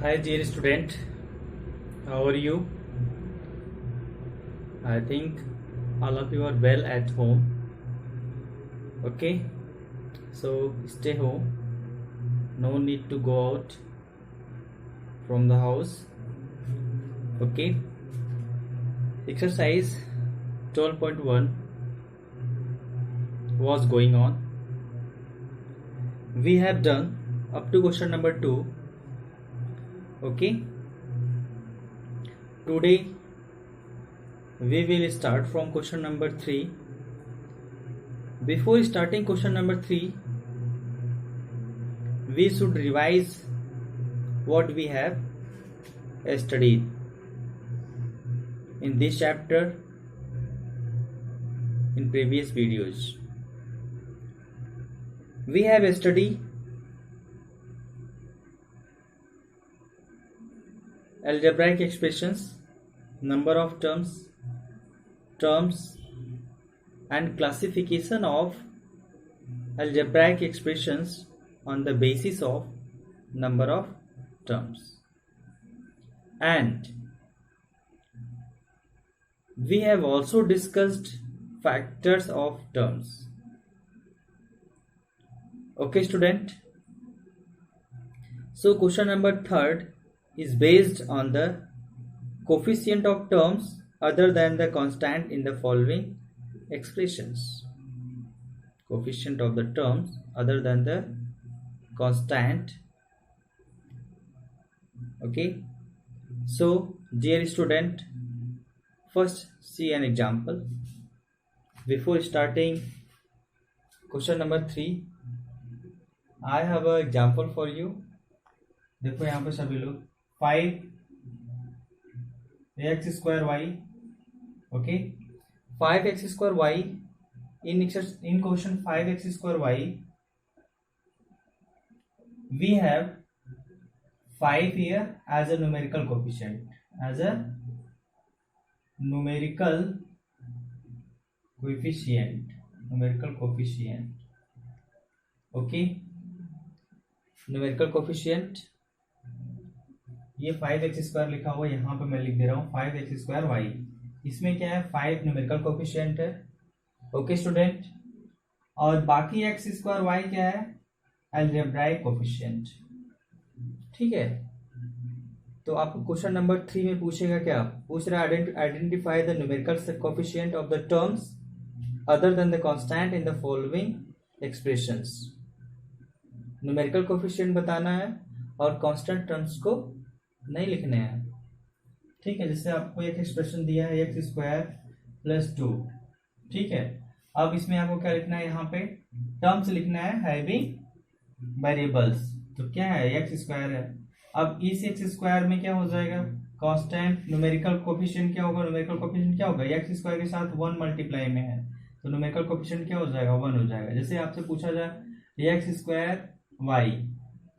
Hi dear student, how are you? I think all of you are well at home. Okay, so stay home. No need to go out from the house. Okay, exercise 12.1 was going on. We have done up to question number 2. Okay, today we will start from question number 3. Before starting question number 3, we should revise what we have studied in this chapter in previous videos. We have studied algebraic expressions, number of terms and classification of algebraic expressions on the basis of number of terms. And we have also discussed factors of terms. Okay student, so question number 3 is based on the coefficient of terms other than the constant in the following expressions. Coefficient of the terms other than the constant. Okay, so dear student, first see an example. Before starting question number 3, I have an example for you. देखो यहाँ पे सभी लोग 5x² y. Okay, 5x² y in question 5x² y we have 5 here as a numerical coefficient, okay, numerical coefficient. ये 5x² लिखा हुआ यहाँ पे मैं लिख दे रहा हूँ 5x² y. इसमें क्या है 5 न्यूमेरिकल कोफिशिएंट है. ओके स्टूडेंट, और बाकी x² y क्या है अलजेब्राइक कोफिशिएंट. ठीक है, तो आपको क्वेश्चन नंबर 3 में पूछेगा, क्या पूछ रहा है, identify the numerical coefficient of the terms other than the constant in the following expressions. Numerical coefficient बताना है और कांस्टेंट टर्म्स को नहीं लिखने हैं. ठीक है, जैसे आपको एक एक्सप्रेशन दिया है x² + 2. ठीक है, अब इसमें आपको क्या लिखना है, यहाँ पे टर्म्स लिखना है हैविंग वेरिएबल्स. तो क्या है x² है. अब इस x² में क्या हो जाएगा कांस्टेंट. न्यूमेरिकल कोफिशिएंट क्या होगा, न्यूमेरिकल कोफिशिएंट क्या होगा, x² के साथ 1 मल्टीप्लाई में है तो न्यूमेरिकल कोफिशिएंट क्या हो जाएगा 1 हो जाएगा. जैसे आपसे पूछा जाए x² y,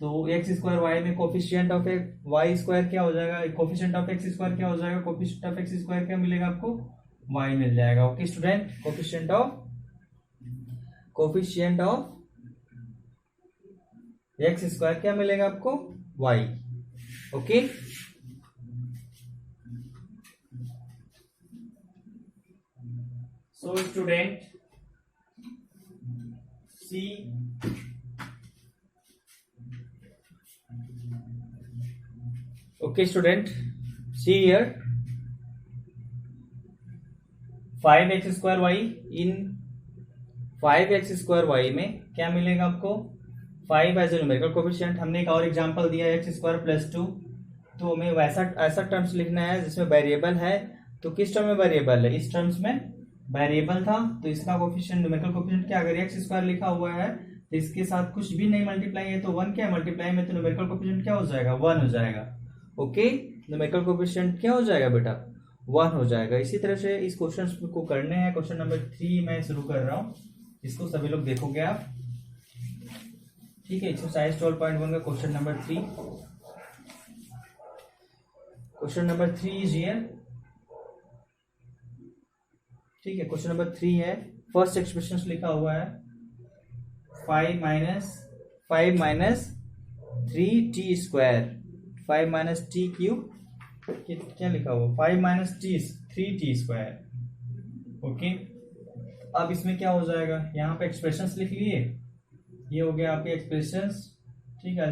तो x² y में कोफिशिएंट ऑफ y² क्या हो जाएगा, कोफिशिएंट ऑफ x² क्या हो जाएगा, कोफिशिएंट ऑफ x² क्या मिलेगा आपको y मिल जाएगा. Okay student, coefficient of x² क्या मिलेगा आपको y. Okay, so student C okay student, see here 5x² y. In 5x² y में क्या मिलेगा आपको 5 एज ए न्यूमेरिकल कोफिशिएंट. हमने एक और एग्जांपल दिया है x² + 2. तो हमें ऐसा टर्म्स लिखना है जिसमें वेरिएबल है. तो किस टर्म में वेरिएबल है, इस टर्म्स में वेरिएबल था तो इसका कोफिशिएंट न्यूमेरिकल कोफिशिएंट क्या, अगर x² लिखा हुआ है तो इसके साथ कुछ भी नहीं मल्टीप्लाई है तो 1 क्या मल्टीप्लाई में, तो न्यूमेरिकल कोफिशिएंट क्या हो जाएगा 1 हो जाएगा. ओके, न्यूमेरिकल कोफिशिएंट क्या हो जाएगा बेटा 1 हो जाएगा. इसी तरह से इस क्वेश्चन को करने हैं. क्वेश्चन नंबर 3 मैं शुरू कर रहा हूं, इसको सभी लोग देखोगे आप. ठीक है, एक्सरसाइज 12.1 का question number 3. Question number 3 is here. ठीक है, क्वेश्चन नंबर 3 है. फर्स्ट एक्सप्रेशन लिखा हुआ है 5 minus 3t square 5 minus T cube, क्या लिखा हुआ 5 minus T 3t square. Okay, अब इसमें क्या हो जाएगा, यहाँ पे एक्सप्रेशंस लिख लिए, ये हो गया आपके एक्सप्रेशंस, ठीक है,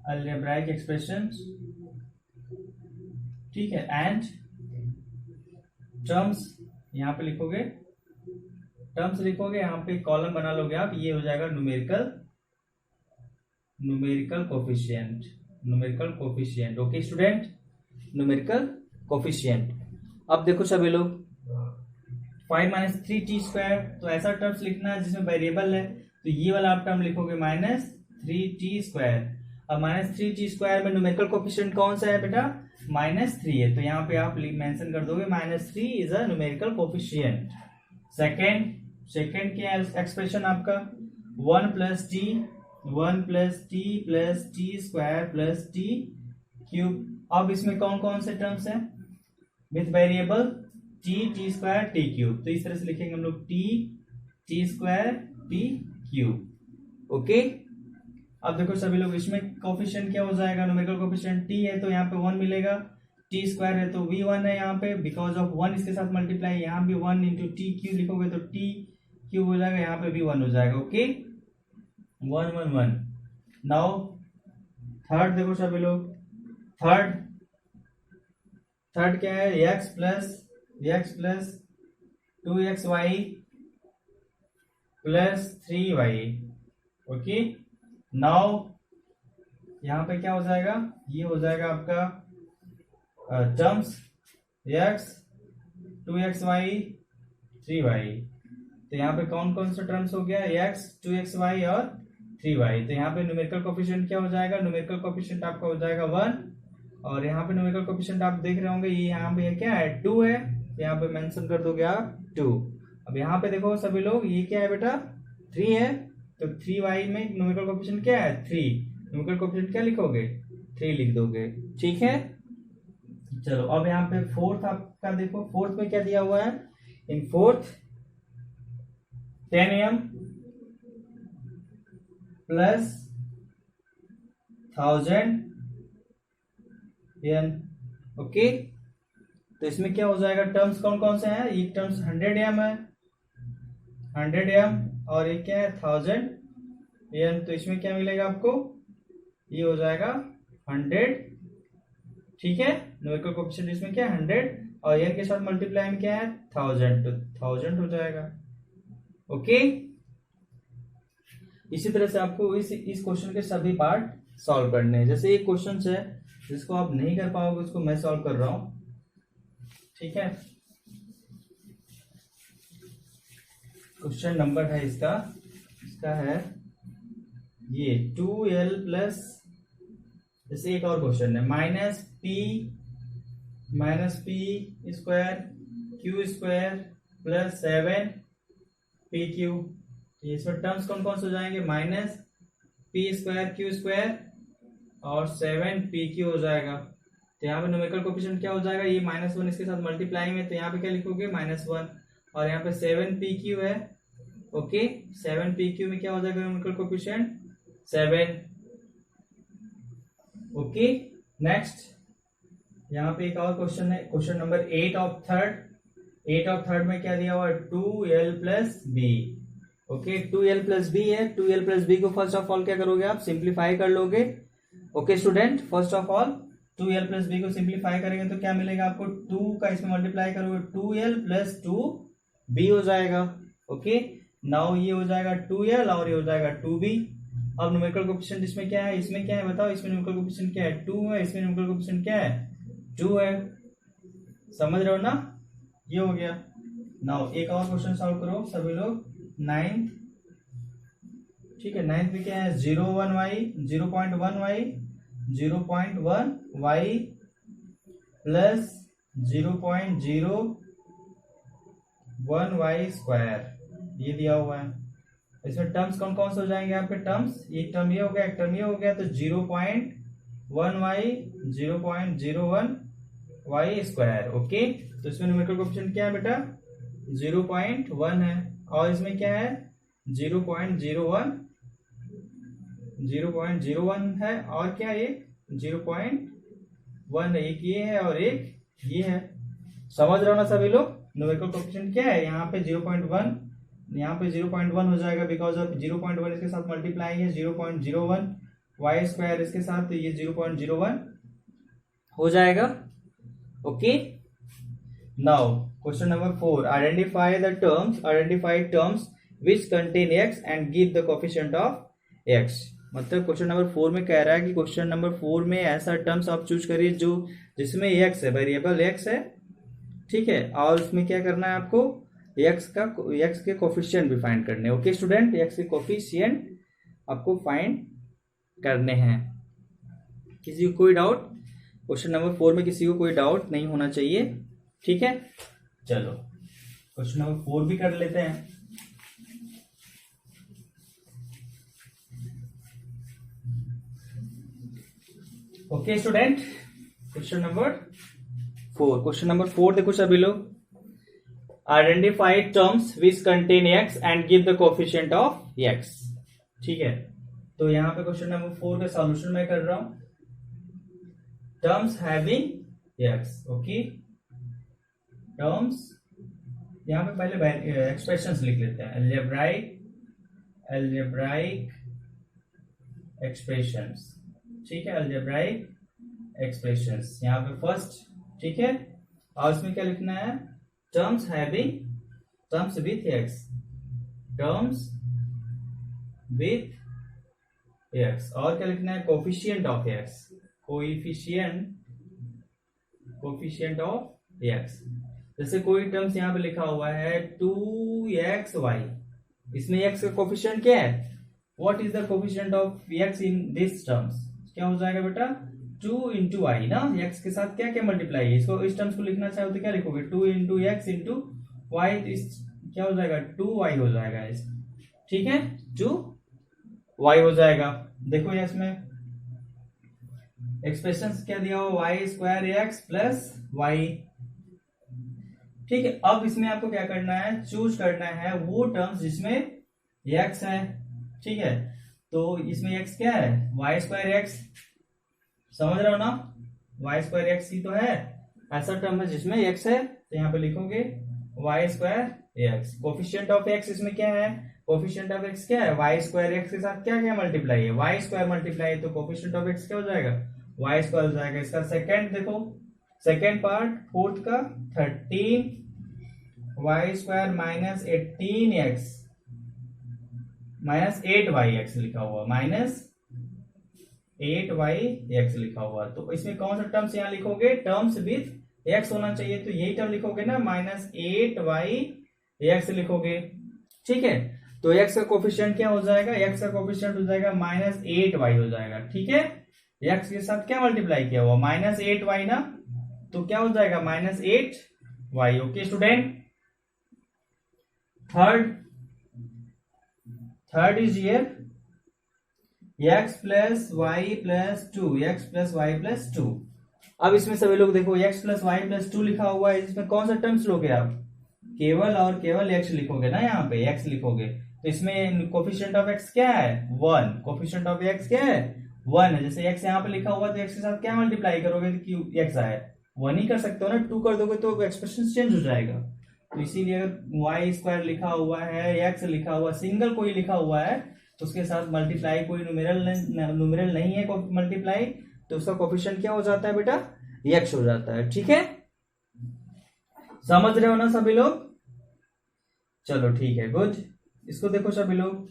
अलजेब्राइक एक्सप्रेशंस, ठीक है, एंड टर्म्स यहाँ पे लिखोगे, टर्म्स लिखोगे, यहाँ पे कॉलम बना लोगे आप, ये हो जाएगा numerical coefficient. Okay student, numerical coefficient. अब देखो सभी लोग 5 माइनस 3t स्क्वायर, तो ऐसा टर्म्स लिखना है जिसमें वेरिएबल है, तो ये वाला आप टर्म लिखोगे माइनस 3t स्क्वायर। अब माइनस 3t स्क्वायर में न्यूमेरिकल कोफिशिएंट कौन सा है बेटा, -3 है, तो यहाँ पे आप मेंशन कर दोगे -3 is a numerical coefficient. Second क्या एक्सप्रेशन आपका 1 plus T square plus T cube. अब इसमें कौन कौन से टर्म्स हैं with variable T square T cube, तो इस तरह से लिखेंगे हम लोग T square T cube. Okay, अब देखो सभी लोग इसमें कोफिशिएंट क्या हो जाएगा, न्यूमेरिकल कोफिशिएंट टी है तो यहाँ पे 1 मिलेगा, टी स्क्वायर है तो v1 है यहाँ पे, बिकॉज ऑफ 1 इसके साथ मल्टीप्लाई, यहाँ भी 1 इंटू टी क्यूब लिखोगे तो टी क्यूब हो जाएगा, यहाँ पे भी 1 हो जाएगा। ओके, 1 1 1। नाउ थर्ड देखो सभी लोग, थर्ड क्या है, x plus 2xy plus 3y। Okay, now यहाँ पे क्या हो जाएगा, ये हो जाएगा आपका टर्म्स x 2xy 3y, तो यहाँ पे कौन कौन सा टर्म्स हो गया, x 2xy और 3y, तो यहाँ पे न्यूमेरिकल कोफिशिएंट क्या हो जाएगा, न्यूमेरिकल कोफिशिएंट आपका हो जाएगा 1, और यहाँ पे न्यूमेरिकल कोफिशिएंट आप देख रहे होंगे ये यहाँ पे क्या है 2 है, तो यहाँ पे मेंशन कर दोगे आप 2। अब यहाँ पे देखो सभी लोग ये क्या है बेटा 3 है, तो 3y में न्यूमेरिकल कोफिशिएंट क्या है 3, न्यूमेरिकल कोफिशिएंट क्या लिखोगे 3 लिख दोगे, ठीक है। चलो अब यहाँ पे फोर्थ आपका देखो, फोर्थ में क्या दिया हुआ है, in fourth 10 am plus 1000 n। Okay, तो इसमें क्या हो जाएगा, टर्म्स कौन कौन से हैं, ये टर्म्स 100 am है, 100 am, और ये क्या है 1000 n, तो इसमें क्या मिलेगा आपको, ये हो जाएगा 100, ठीक है, न्यूमेरिकल कोफिशिएंट इसमें क्या है 100, और n के साथ मल्टीप्लाई में क्या है 1000, तो 1000 हो जाएगा। ओके, इसी तरह से आपको इस क्वेश्चन के सभी पार्ट सॉल्व करने हैं। जैसे एक क्वेश्चन है जिसको आप नहीं कर पाओगे उसको मैं सॉल्व कर रहा हूं, ठीक है। क्वेश्चन नंबर है इसका है ये 2l प्लस, जैसे एक और क्वेश्चन है minus P square Q square plus 7p Q, इसमें टर्म्स कौन कौन से हो जाएंगे, minus P square Q square और 7p क्यू हो जाएगा, तो यहाँ पे न्यूमेरिकल कोफिशिएंट क्या हो जाएगा, ये -1 इसके साथ मल्टीप्लाई में, तो यहाँ पे क्या लिखोगे -1, और यहाँ पे 7p क्यू है। ओके, 7p क्यू में क्या हो जाएगा न्यूमेरिकल कोफिशिएंट 7। ओके, नेक्स्ट यहाँ पे एक और क्वेश्चन है, क्वेश्चन नंबर 8 ऑफ थर्ड में क्या दिया हुआ है 2l plus B. Okay, 2l plus B है, 2l प्लस बी को फर्स्ट ऑफ ऑल क्या करोगे आप, सिंप्लीफाई कर लोगे। Okay student, first of all 2l plus B को सिंप्लीफाई करेंगे तो क्या मिलेगा आपको, 2 का इसमें मल्टीप्लाई करोगे 2l प्लस 2b हो जाएगा। ओके, नाउ ये हो जाएगा 2l और ये हो जाएगा 2b। अब न्यूमेरिकल कोफिशिएंट इसमें क्या है, बताओ, इसमें न्यूमेरिकल कोफिशिएंट क्या है 2 है, इसमें न्यूमेरिकल कोफिशिएंट क्या है 2 है, समझ रहे हो ना, ये हो गया। नाउ एक और क्वेश्चन सॉल्व करो सभी लोग, 9th, ठीक है, 9th में क्या है 0.1y प्लस 0.01y स्क्वायर, ये दिया हुआ है। इसमें टर्म्स कौन कौन से हो जाएंगे आपके टर्म्स, एक टर्म ये हो गया, एक टर्म ये हो गया, तो 0.1y स्क्वायर। ओके, तो इसमें न्यूमेरिकल कोफिशिएंट क्या है बेटा 0.1 है, और इसमें क्या है 0.01 है, और क्या ये 0.1, एक ये है और एक ये है। समझ रहे हो ना सभी लोग? न्यूमेरिकल कोएफिशिएंट क्या है, यहाँ पे 0.1, यहाँ पे 0.1 हो जाएगा, बिकॉज ऑफ 0.1 इसके साथ मल्टीप्लाई है 0.01, वाई स्क्वायर इसके साथ, तो ये 0.01 हो जाएगा। Okay, now question number 4, identify terms which contain x and give the coefficient of x। मतलब क्वेश्चन नंबर 4 में कह रहा है कि क्वेश्चन नंबर 4 में ऐसा टर्म्स आप चूज करिए जो जिसमें x है, वेरिएबल x है, ठीक है, और उसमें क्या करना है आपको, x के कोफिशिएंट भी फाइंड करने हैं। ओके स्टूडेंट, x के कोफिशिएंट आपको फाइंड करने हैं। किसी को कोई डाउट? क्वेश्चन नंबर 4 में किसी को कोई डाउट नहीं होना चाहिए, ठीक है। चलो क्वेश्चन नंबर 4 भी कर लेते हैं। ओके स्टूडेंट, क्वेश्चन नंबर 4 देखो सभी लोग, identify terms which contain x and give the coefficient of x। ठीक है, तो यहां पे क्वेश्चन नंबर 4 का सॉल्यूशन मैं कर रहा हूं। Terms having x, okay, terms यहां पे पहले एक्सप्रेशंस लिख लेते हैं, अलजेब्राइक एक्सप्रेशंस, ठीक है, अलजेब्राइक एक्सप्रेशंस यहां पे फर्स्ट, ठीक है, और इसमें क्या लिखना है, terms with x, terms with x, और क्या लिखना है, coefficient of x, coefficient of x। जैसे कोई टर्म्स यहां पे लिखा हुआ है 2xy, इसमें x का कोफिशिएंट क्या है, what is the coefficient of x in this terms, क्या हो जाएगा बेटा, 2 इंटू आई ना, x के साथ क्या क्या मल्टीप्लाई है, इसको इस टर्म्स को लिखना चाहे तो क्या लिखोगे, 2 इंटू एक्स इंटू वाई, क्या हो जाएगा, 2y हो जाएगा इस, ठीक है, 2y हो जाएगा। देखो ये इसमें एक्सप्रेशन क्या दिया हो, y square x plus y, ठीक है। अब इसमें आपको क्या करना है, चूज करना है वो टर्म्स जिसमें x है, ठीक है, तो इसमें x क्या है, वाई स्क्वायर एक्स, समझ रहे हो ना, वाई स्क्वायर एक्स ही तो है, ऐसा टर्म है जिसमें x है, तो यहाँ पे लिखोगे y square x. Coefficient of x इसमें क्या है, कोफिशिएंट ऑफ x क्या है, वाई स्क्वायर एक्स के साथ क्या क्या मल्टीप्लाई है, वाई स्क्वायर मल्टीप्लाई है, तो कोफिशिएंट ऑफ x क्या हो जाएगा, वाई स्क्वायर हो जाएगा। इसका सेकंड देखो, सेकंड पार्ट फोर्थ का 13 Y square minus 18x minus 8yx लिखा हुआ, माइनस 8yx लिखा हुआ, तो इसमें कौन सा टर्म्स यहाँ लिखोगे, टर्म्स विथ x होना चाहिए, तो यही टर्म लिखोगे ना, माइनस 8yx लिखोगे, ठीक है। तो x का कोफिशिएंट क्या हो जाएगा, x का कोफिशिएंट हो जाएगा माइनस 8y हो जाएगा, ठीक है, x के साथ क्या मल्टीप्लाई किया हुआ, माइनस 8y ना, तो क्या हो जाएगा, minus 8y। Okay student, third is here x plus y plus 2, x plus y plus 2। अब इसमें सभी लोग देखो x प्लस वाई प्लस 2 लिखा हुआ है, इसमें कौन सा टर्म्स लोगे आप, केवल और केवल x लिखोगे ना, यहाँ पे x लिखोगे, तो इसमें कोफिशिएंट ऑफ x क्या है, 1, कोफिशिएंट ऑफ x क्या है, 1 है। जैसे x यहाँ पे लिखा हुआ तो x के साथ क्या मल्टीप्लाई करोगे तो x आए, 1 ही कर सकते हो ना, 2 कर दोगे तो एक्सप्रेशन चेंज हो जाएगा। तो इसीलिए अगर वाई स्क्वायर लिखा हुआ है, x लिखा हुआ, सिंगल कोई लिखा हुआ है, तो उसके साथ मल्टीप्लाई कोई न्यूमेरल नहीं है मल्टीप्लाई, तो उसका कोफिशिएंट क्या हो जाता है बेटा, x हो जाता है, ठीक है, समझ रहे हो ना सभी लोग, चलो ठीक है, गुड। इसको देखो सभी लोग,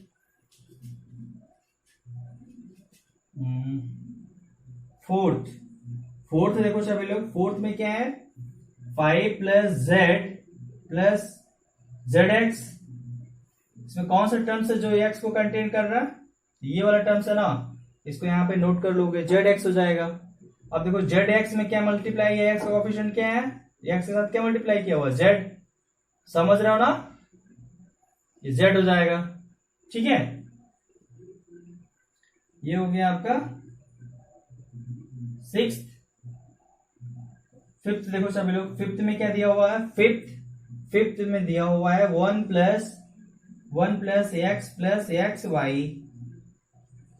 फोर्थ देखो सभी लोग, फोर्थ में क्या है, 5 plus Z plus Z x, इसमें कौन सा टर्म्स है जो x को कंटेन कर रहा है, ये वाला टर्म्स है ना, इसको यहाँ पे नोट कर लोगे, जेड एक्स हो जाएगा। अब देखो जेड एक्स में क्या मल्टीप्लाई है, x का कोफिशिएंट क्या है, x के साथ क्या मल्टीप्लाई किया हुआ, z, समझ रहे हो ना, ये z हो जाएगा, ठीक है। ये हो गया आपका सिक्स्थ। फिफ्थ देखो सभी लोग, फिफ्थ में क्या दिया हुआ है, फिफ्थ में दिया हुआ है 1 plus x plus x y,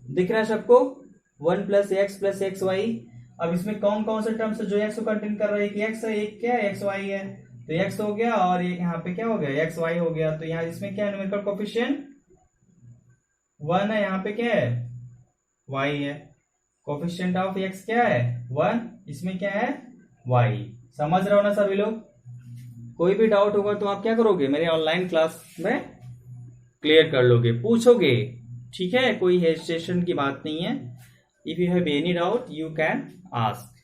दिख रहा है सबको, 1 प्लस एक्स वाई। अब इसमें कौन कौन से टर्म्स जो एक्स को कंटेन कर रहे हैं, एक एक्स है, एक क्या है, एक्स वाई है। तो एक्स हो गया और यहाँ पे क्या हो गया, एक्स वाई हो गया। तो यहाँ इसमें क्या है, न्यूमेरिकल कोफिशिएंट 1 है, यहाँ पे क्या है, वाई है। कोफिशिएंट ऑफ एक्स क्या है, 1, इसमें क्या है, वाई। समझ रहे हो ना सभी लोग? कोई भी डाउट होगा तो आप क्या करोगे, मेरे ऑनलाइन क्लास में क्लियर कर लोगे, पूछोगे, ठीक है, कोई हेजिटेशन की बात नहीं है। If you have any doubt you can ask.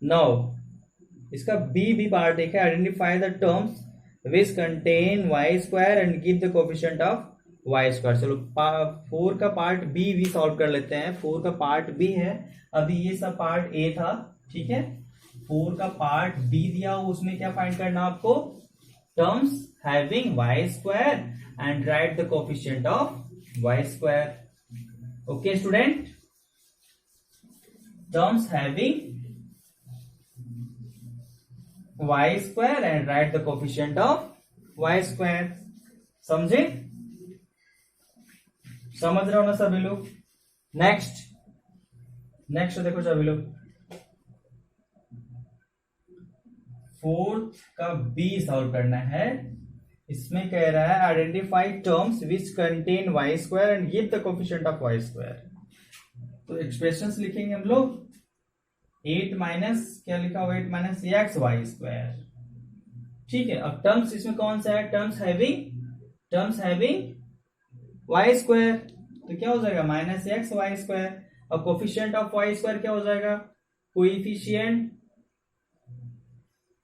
Now इसका बी पार्ट एक है, identify the terms which contain y square and give the coefficient of y square. चलो 4 का पार्ट बी भी सॉल्व कर लेते हैं। 4 का पार्ट बी है, अभी ये सब पार्ट ए था, ठीक है। 4 का पार्ट बी दिया हो, उसमें क्या फाइंड करना आपको, terms having Y square and write the coefficient of y square. Okay student, terms having Y square and write the coefficient of y square. समझे? समझ रहे हो ना सभी लोग? नेक्स्ट देखो सभी लोग, 4th का बी सॉल्व करना है। इसमें कह रहा है identify terms which contain y square and give the coefficient of y square. तो एक्सप्रेशंस लिखेंगे हम लोग, 8 माइनस क्या लिखा हुआ, 8 माइनस एक्स वाई स्क्वायर, ठीक है। अब टर्म्स इसमें कौन सा है, टर्म्स हैविंग वाई स्क्वायर, तो क्या हो जाएगा, माइनस एक्स वाई स्क्वायर। अब कोफिशिएंट ऑफ वाई स्क्वायर क्या हो जाएगा,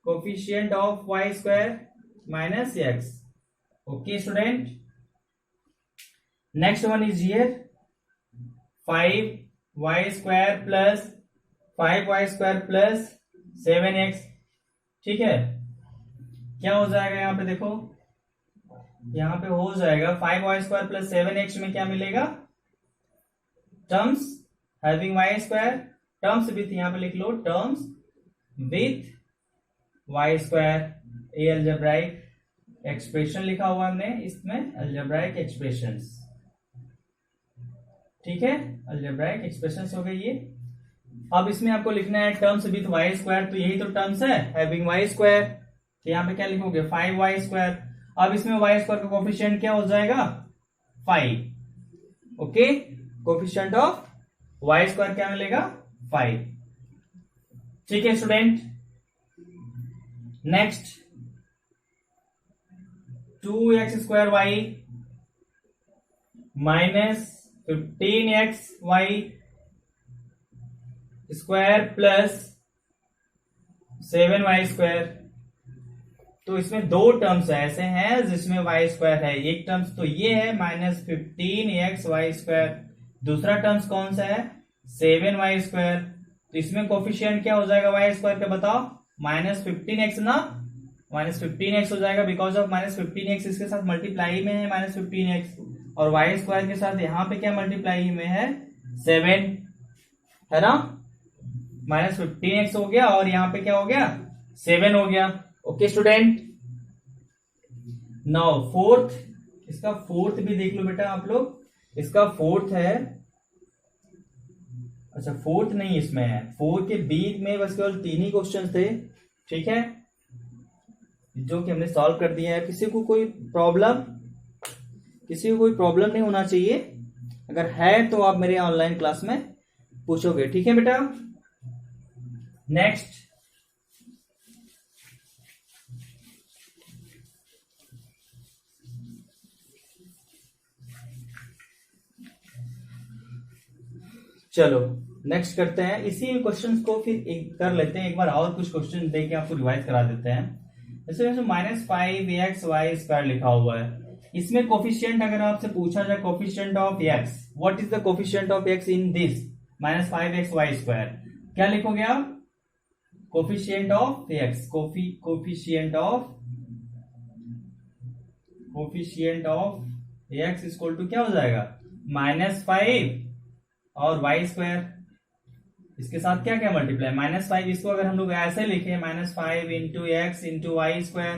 coefficient of y square minus x. Okay student, next one is here 5y square plus 5y square plus 7x, ठीक है। क्या हो जाएगा यहाँ पे देखो, यहाँ पे हो जाएगा 5y स्क्वायर प्लस 7x में क्या मिलेगा, terms having Y square, terms with, यहाँ पे लिख लो terms with Y square. A algebraic expression लिखा हुआ हमने इसमें, अलजेब्राइक एक्सप्रेशंस, ठीक है, अलजेब्राइक एक्सप्रेशंस हो गई ये। अब इसमें आपको लिखना है टर्म्स विथ वाई स्क्वायर, तो यही तो टर्म्स है हैविंग वाई स्क्वायर, तो यहाँ पे क्या लिखोगे 5y स्क्वायर। अब इसमें वाई स्क्वायर का कोफिशिएंट क्या हो जाएगा, 5। Okay, coefficient of y square क्या मिलेगा, 5, ठीक है student. Next 2x square y minus 15x y square plus 7y square. तो इसमें दो टर्म्स ऐसे हैं जिसमें वाई स्क्वायर है, एक टर्म्स तो ये है माइनस 15x वाई स्क्वायर, दूसरा टर्म्स कौन सा है 7y स्क्वायर। तो इसमें कोफिशिएंट क्या हो जाएगा वाई स्क्वायर का, बताओ, माइनस 15x ना, माइनस 15x हो जाएगा, बिकॉज ऑफ माइनस 15x इसके साथ मल्टीप्लाई में है माइनस 15x, और वाई स्क्वायर के साथ यहाँ पे क्या मल्टीप्लाई में है 7, है ना। माइनस 15x हो गया और यहाँ पे क्या हो गया 7 हो गया। ओके स्टूडेंट, नाउ फोर्थ, इसका फोर्थ भी देख लो बेटा आप लोग, इसका फोर्थ है, अच्छा फोर्थ नहीं इसमें है, 4 के बीच में बस केवल 3 ही क्वेश्चन थे, ठीक है, जो कि हमने सॉल्व कर दिया है। किसी को कोई प्रॉब्लम नहीं होना चाहिए, अगर है तो आप मेरे ऑनलाइन क्लास में पूछोगे, ठीक है बेटा। नेक्स्ट चलो नेक्स्ट करते हैं, इसी क्वेश्चंस को फिर कर लेते हैं एक बार, और कुछ क्वेश्चन देके आपको रिवाइज करा देते हैं। जैसे माइनस 5x वाई स्क्वायर लिखा हुआ है, इसमें कोफिशिएंट अगर आपसे पूछा जाए coefficient of x, what is the coefficient of x in this minus 5x y square, क्या लिखोगे आप, coefficient of x, coefficient of x equal to क्या हो जाएगा माइनस 5 और वाई स्क्वायर, इसके साथ क्या क्या मल्टीप्लाई माइनस 5, इसको अगर हम लोग ऐसे लिखे minus 5 into x into y square,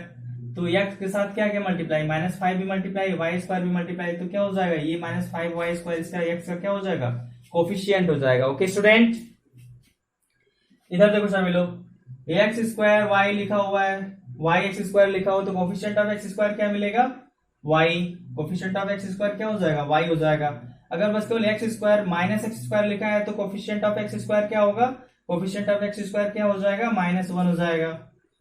तो x के साथ क्या क्या मल्टीप्लाई, -5 भी मल्टीप्लाई, वाई स्क्वायर भी मल्टीप्लाई, तो क्या हो जाएगा ये -5 वाई स्क्वायर, इसका x का क्या हो जाएगा, कोफिशियंट हो जाएगा। ओके स्टूडेंट, इधर देखो सभी लोग, एक्स स्क्वायर वाई लिखा हुआ है, वाई एक्स स्क्वायर लिखा हो, तो कोफिशियंट ऑफ एक्स स्क्वायर क्या मिलेगा, y. Coefficient of x square क्या हो जाएगा, वाई हो जाएगा। अगर बस केवल x square minus x square लिखा है तो कोफिशियंट ऑफ एक्स स्क्वायर क्या होगा, कोफिशियंट ऑफ एक्स स्क्वायर क्या हो जाएगा, -1 हो जाएगा।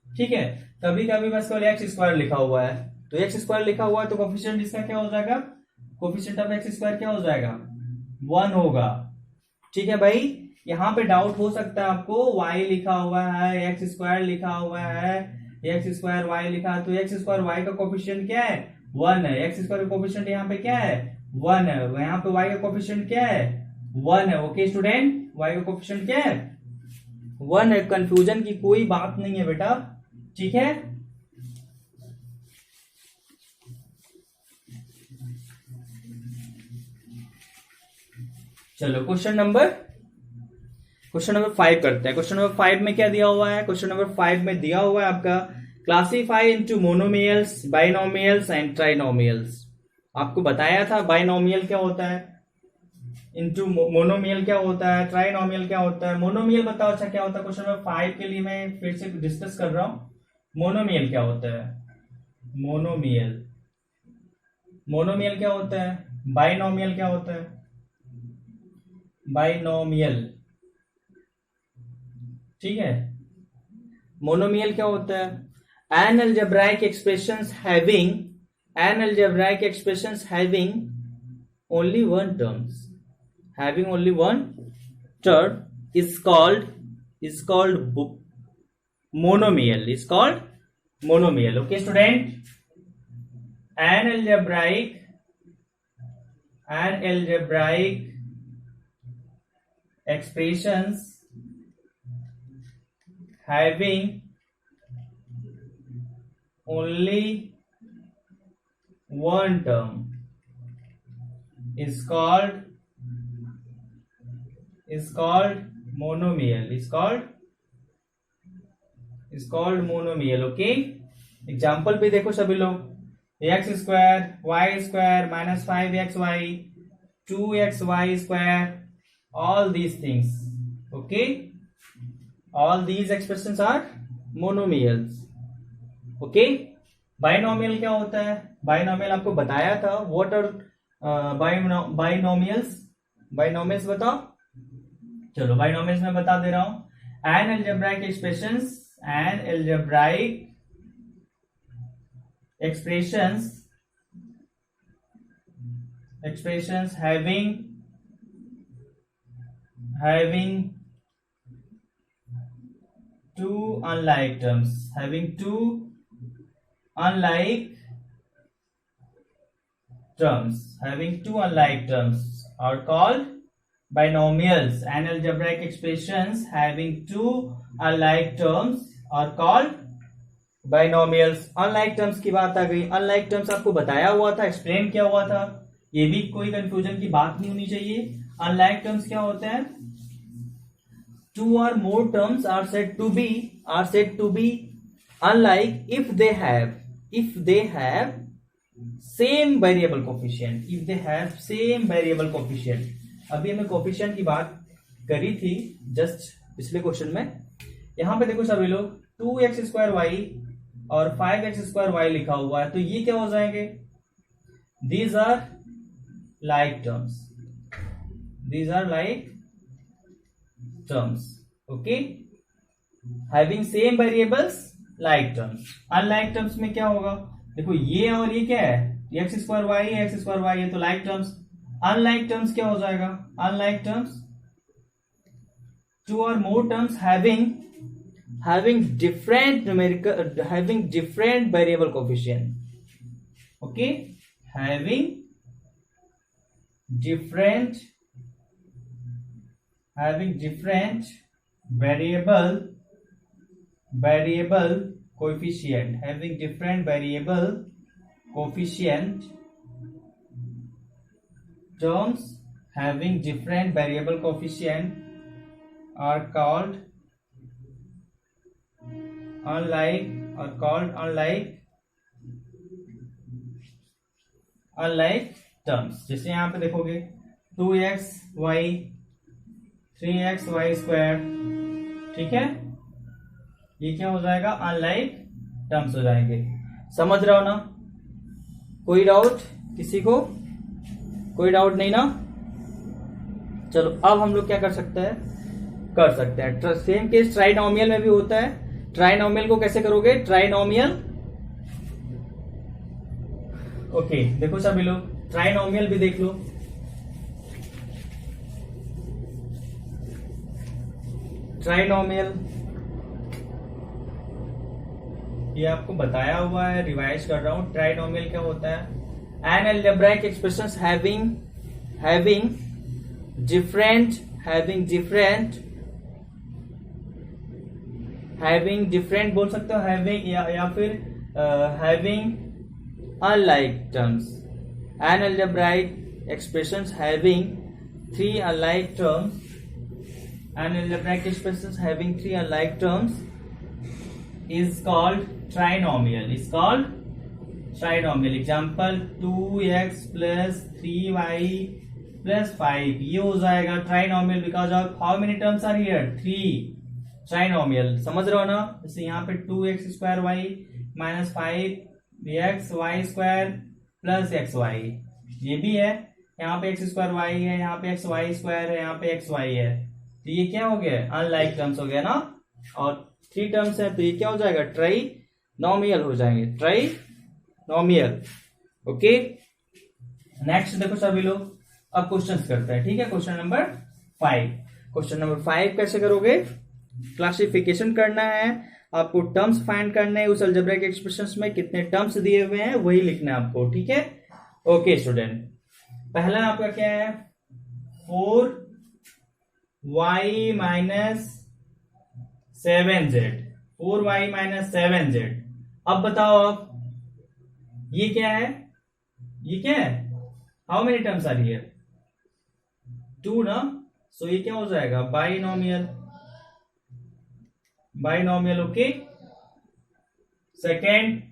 ठीक है, कभी कभी बस केवल एक्स स्क्वायर लिखा हुआ है, तो एक्स स्क्वायर लिखा हुआ है तो कोफिशियंट इसका क्या हो जाएगा, कोफिशियंट ऑफ एक्स स्क्वायर क्या हो जाएगा, 1 होगा। ठीक है भाई, यहाँ पे डाउट हो सकता है आपको, y लिखा हुआ है, एक्स स्क्वायर लिखा हुआ है, एक्स स्क्वायर वाई लिखा है, तो एक्स स्क्वायर वाई का कोफिशियंट क्या है, 1 है। एक्स स्क्वायर का कोफिशियंट यहाँ पे क्या है, 1 है। यहाँ पे y का कोफिशियंट क्या है, 1 है। ओके स्टूडेंट, y का कोफिशियंट क्या है, 1 है। कंफ्यूजन की कोई बात नहीं है बेटा, ठीक है। चलो क्वेश्चन नंबर 5 करते हैं। क्वेश्चन नंबर 5 में क्या दिया हुआ है, क्वेश्चन नंबर 5 में दिया हुआ है आपका, classify into monomials, binomials and trinomials. आपको बताया था बाइनोमियल क्या होता है, इनटू मोनोमियल क्या होता है, ट्राइनोमियल क्या होता है। मोनोमियल बताओ अच्छा क्या होता है, क्वेश्चन नंबर 5 के लिए मैं फिर से डिस्कस कर रहा हूं। मोनोमियल क्या होता है, मोनोमियल, मोनोमियल क्या होता है, बाइनोमियल क्या होता है, बाइनोमियल। ठीक है, मोनोमियल क्या होता है, an algebraic expressions having, an algebraic expressions having only one terms, having only one term is called monomial, is called monomial. Okay student, an algebraic expressions having only one term is called monomial, is called monomial. Okay, example पे देखो सभी लोग, x square y square -5xy 2xy square, all these things. okay, all these expressions are monomials. okay, binomial क्या होता है, binomial आपको बताया था, व्हाट आर बाइनोमियल्स, बाइनोमियल्स बताओ। चलो बाइनोमियल्स में बता दे रहा हूं, an algebraic expressions, an algebraic expressions having two unlike terms, having two unlike terms are called binomials. An algebraic expressions having two unlike terms are called binomials. unlike terms की बात आ गई, unlike terms आपको बताया हुआ था, explain किया हुआ था, ये भी कोई कंफ्यूजन की बात नहीं होनी चाहिए। unlike terms क्या होते हैं, two or more terms are said to be unlike if they have same variable coefficient, if they have same variable coefficient। अभी हमें कोफिशिएंट की बात करी थी जस्ट पिछले क्वेश्चन में। यहां पे देखो सभी लोग, 2x² और 5x² लिखा हुआ है, तो ये क्या हो जाएंगे, these are like terms. Okay, having same variables, like terms. Unlike terms में क्या होगा, देखो ये और ये क्या है, x²y है, तो लाइक टर्म्स। अनलाइक टर्म्स क्या हो जाएगा, अनलाइक टर्म्स टू और मोर terms having different variable coefficient. okay, having different variable coefficient, having different variable coefficient terms having different variable coefficient are called unlike unlike terms. जैसे यहाँ पे देखोगे 2xy 3xy square, ठीक है, ये क्या हो जाएगा, अनलाइक टर्म्स हो जाएंगे। समझ रहे हो ना? कोई डाउट किसी को? कोई डाउट नहीं ना? चलो अब हम लोग क्या कर सकते हैं सेम केस ट्राइनोमियल में भी होता है। ट्राइनोमियल को कैसे करोगे? ट्राइनोमियल, ओके देखो सभी लोग ट्राइनोमियल भी देख लो। ट्राइनोमियल ये आपको बताया हुआ है, रिवाइज कर रहा हूं। ट्राइनोमियल क्या होता है? An algebraic expressions having different बोल सकते हो, हैविंग या फिर having unlike terms. An algebraic expressions having three unlike terms. An algebraic expressions having three unlike terms is called trinomial. Is called trinomial. Example 2x plus 3y plus 5. ये हो जाएगा trinomial because of how many terms are here? 3. Trinomial. समझ रहे हो ना? जैसे यहाँ पे 2x square y minus 5 x y square plus x y, ये भी है। यहाँ पे एक्स स्क्वायर वाई है, यहाँ पे एक्स वाई स्क्वायर है, यहाँ पे एक्स वाई है। तो ये क्या हो गया? अनलाइक टर्म्स हो गया ना। और 3 टर्म्स है तो ये क्या हो जाएगा? ट्राइनोमियल हो जाएंगे, ट्राइनोमियल। ओके नेक्स्ट देखो सभी लोग, अब क्वेश्चंस करते हैं, ठीक है। क्वेश्चन नंबर 5 कैसे करोगे? क्लासिफिकेशन करना है आपको, टर्म्स फाइंड करने हैं। उस अलजेब्रिक एक्सप्रेशंस में कितने टर्म्स दिए हुए हैं वही लिखना है आपको, ठीक है। ओके स्टूडेंट, पहला आपका क्या है? 4y minus 7z, 4y minus 7z। अब बताओ आप ये क्या है? ये क्या है? How many terms are here? 2 ना। सो ये क्या हो जाएगा? Binomial. Okay. Second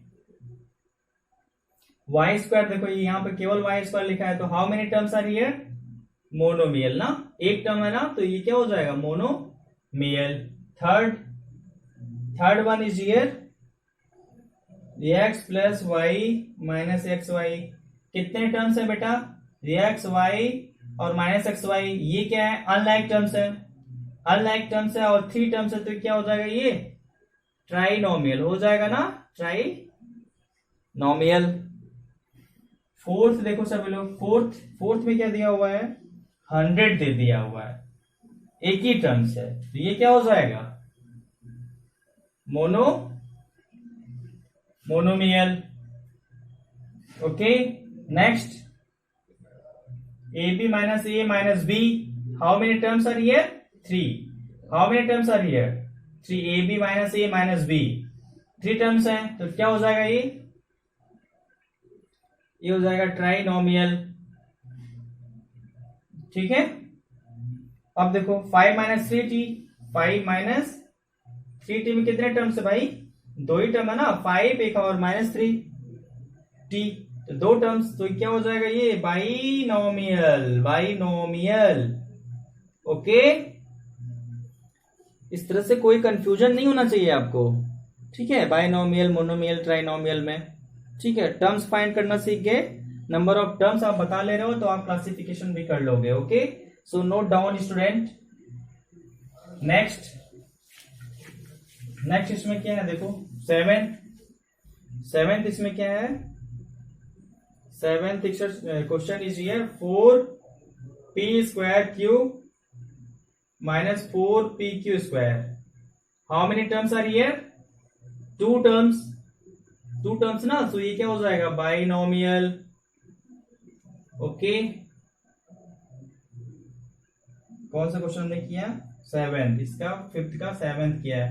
y square, देखो ये यहाँ पे केवल वाई स्क्वायर लिखा है, तो how many terms are here? Monomial ना, एक टर्म है ना, तो ये क्या हो जाएगा? Monomial. Third one is here x plus y minus x y. कितने टर्म्स है बेटा? एक्स वाई और माइनस एक्स वाई। ये क्या है? अनलाइक टर्म्स है, अनलाइक टर्म्स है और 3 टर्म्स है, तो क्या हो जाएगा? ये ट्राइनोमियल हो जाएगा ना, ट्राइनोमियल। फोर्थ देखो सभी लोग, फोर्थ में क्या दिया हुआ है? 100 दे दिया हुआ है, एक ही टर्म्स है, तो ये क्या हो जाएगा? Monomial. Okay next, AB minus A minus B, how many terms are here? 3. How many terms are here? 3. AB minus A minus B, 3 terms हैं, तो क्या हो जाएगा? ये हो जाएगा ट्राइनोमियल, ठीक है। अब देखो 5 माइनस 3t, 5 माइनस 3t में कितने टर्म्स है भाई? 2 ही टर्म है ना, 5 एक और माइनस 3t, तो 2 टर्म्स, तो क्या हो जाएगा? ये बाइनोमियल। ओके, इस तरह से कोई कंफ्यूजन नहीं होना चाहिए आपको, ठीक है। बाइनोमियल, मोनोमियल, ट्राइनोमियल में, ठीक है। टर्म्स फाइंड करना सीख गए, नंबर ऑफ टर्म्स आप बता ले रहे हो तो आप क्लासिफिकेशन भी कर लोगे। Okay, so note down student. Next इसमें क्या है? देखो 7th इसमें क्या है? 7th question is here 4p square cube minus 4pq square. How many terms are here? 2 terms ना, तो ये क्या हो जाएगा? बाइनोमियल। ओके, कौन सा क्वेश्चन हमने किया? 7th, इसका 5th का 7th किया है।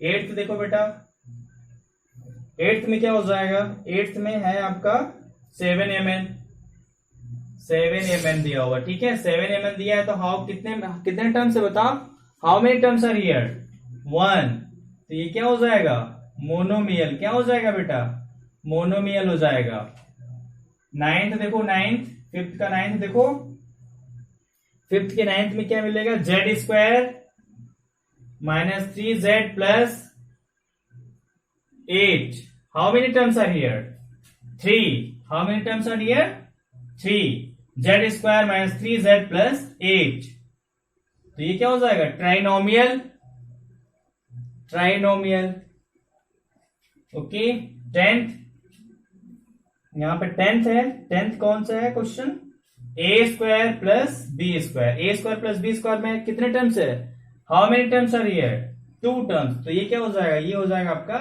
8th देखो बेटा, 8th में क्या हो जाएगा? 8th में है आपका 7mn दिया हुआ, ठीक है। 7mn दिया है, तो हाउ कितने टर्म्स है बताओ? How many terms are here? 1, तो ये क्या हो जाएगा? मोनोमियल। क्या हो जाएगा बेटा? मोनोमियल हो जाएगा। नाइन्थ देखो, नाइन्थ फिफ्थ का नाइन्थ देखो, फिफ्थ के नाइन्थ में क्या मिलेगा, z square minus 3z plus 8. How many terms are here, 3. How many terms are here, 3. Z square minus 3z plus 8. तो ये क्या हो जाएगा, ट्राइनोमियल. ट्राइनोमियल. ओके. टेंथ, यहां पे टेंथ है. टेंथ कौन सा है question, a square plus b square. A square plus b square में कितने टर्म्स है, how many terms are here, 2 terms. तो ये क्या हो जाएगा, ये हो जाएगा आपका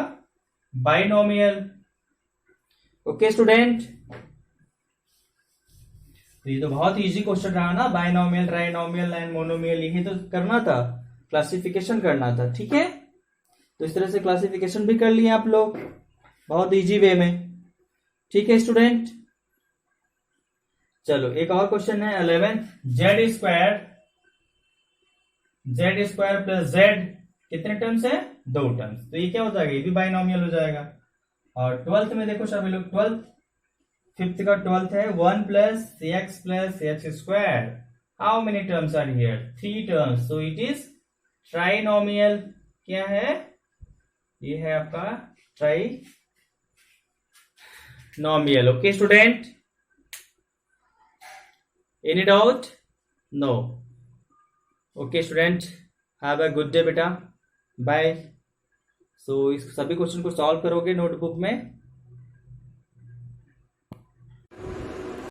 बाइनोमियल. ओके स्टूडेंट, तो ये तो बहुत इजी क्वेश्चन रहा ना, बाइनोमियल, ट्राइनोमियल एंड मोनोमियल, यही तो करना था, क्लासिफिकेशन करना था. ठीक है, तो इस तरह से क्लासिफिकेशन भी कर लिए आप लोग बहुत इजी वे में. ठीक है स्टूडेंट, चलो एक और क्वेश्चन है 11th. Z square plus Z कितने टर्म्स है, 2 टर्म्स. तो ये क्या हो जाएगा, ये भी बाइनोमियल हो जाएगा. और 12th में देखो सभी लोग, 12th फिफ्थ का 12th है 1 plus x square. How many terms are here, 3 terms. So it is trinomial. क्या है, ये है आपका trinomial. Okay student, any doubt, no. Okay student, have a good day बेटा, बाय. सो इस सभी क्वेश्चन को सॉल्व करोगे नोटबुक में.